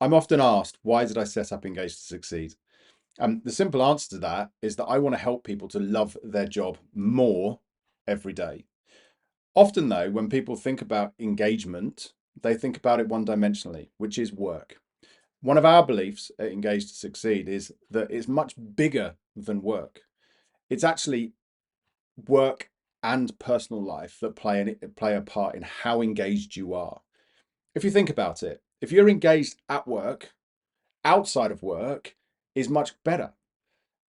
I'm often asked, why did I set up Engage to Succeed? The simple answer to that is that I want to help people to love their job more every day. Often, though, when people think about engagement, they think about it one dimensionally, which is work. One of our beliefs at Engage to Succeed is that it's much bigger than work. It's actually work and personal life that play a part in how engaged you are. If you think about it, if you're engaged at work, outside of work is much better.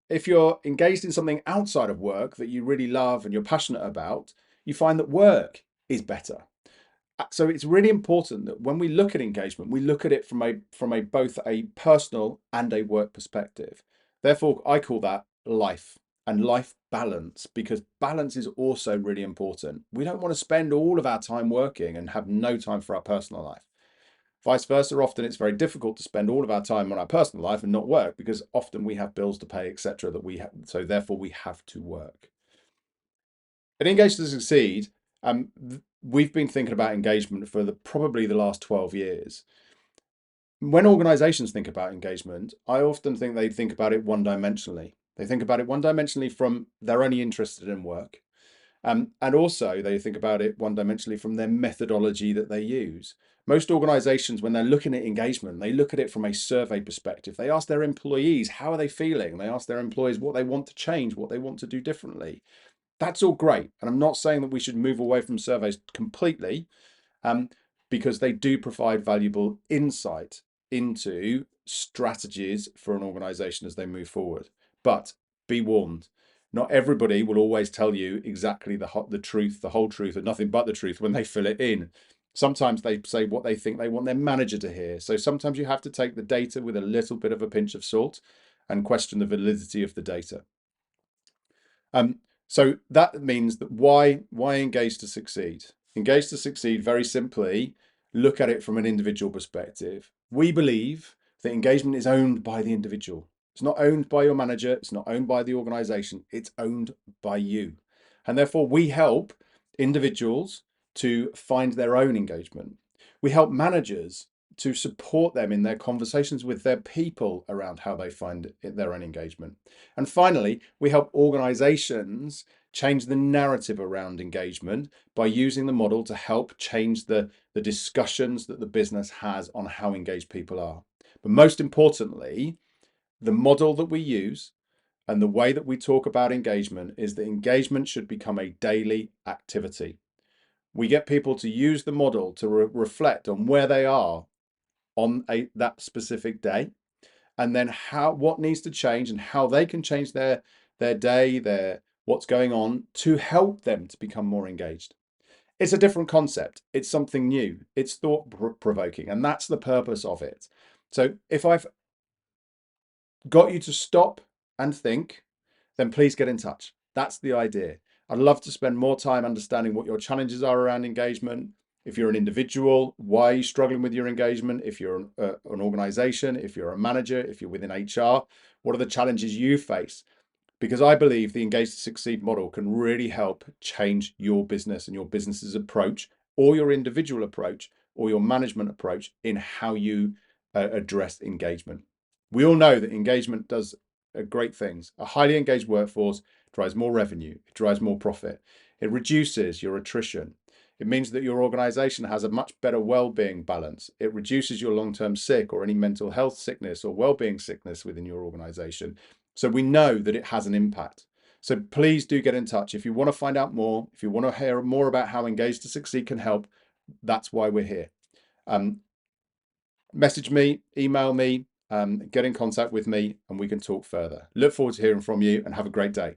If you're engaged in something outside of work that you really love and you're passionate about, you find that work is better. So it's really important that when we look at engagement, we look at it from a both a personal and a work perspective. Therefore, I call that life and life balance, because balance is also really important. We don't want to spend all of our time working and have no time for our personal life. Vice versa, often it's very difficult to spend all of our time on our personal life and not work, because often we have bills to pay, etc. That we have, so therefore we have to work. At Engage to Succeed, we've been thinking about engagement for probably the last 12 years. When organizations think about engagement, I often think they think about it one dimensionally. They think about it one dimensionally from they're only interested in work. And also they think about it one dimensionally from their methodology that they use. Most organizations, when they're looking at engagement, they look at it from a survey perspective. They ask their employees, how are they feeling? They ask their employees what they want to change, what they want to do differently. That's all great. And I'm not saying that we should move away from surveys completely, um, because they do provide valuable insight into strategies for an organization as they move forward. But be warned, not everybody will always tell you exactly the truth, the whole truth, and nothing but the truth when they fill it in. Sometimes they say what they think they want their manager to hear. So sometimes you have to take the data with a little bit of a pinch of salt and question the validity of the data. So that means that why engage to succeed? Engage to succeed, very simply, look at it from an individual perspective. We believe that engagement is owned by the individual. It's not owned by your manager. It's not owned by the organization. It's owned by you. And therefore, we help individuals to find their own engagement. We help managers to support them in their conversations with their people around how they find their own engagement. And finally, we help organizations change the narrative around engagement by using the model to help change the discussions that the business has on how engaged people are. But most importantly, the model that we use and the way that we talk about engagement is that engagement should become a daily activity. We get people to use the model to reflect on where they are on that specific day, and then what needs to change and how they can change their day, their what's going on to help them to become more engaged. It's a different concept. It's something new. It's thought provoking, and that's the purpose of it. So if I've got you to stop and think, then please get in touch. That's the idea. I'd love to spend more time understanding what your challenges are around engagement. If you're an individual, why are you struggling with your engagement? If you're an organization, if you're a manager, if you're within HR, what are the challenges you face? Because I believe the Engage to Succeed model can really help change your business and your business's approach, or your individual approach, or your management approach in how you address engagement. We all know that engagement does great things. A highly engaged workforce drives more revenue, it drives more profit, it reduces your attrition. It means that your organization has a much better well-being balance. It reduces your long-term sick or any mental health sickness or well-being sickness within your organization. So we know that it has an impact. So please do get in touch. If you want to find out more, if you want to hear more about how Engage to Succeed can help, that's why we're here. Message me, email me, get in contact with me, and we can talk further. Look forward to hearing from you, and have a great day.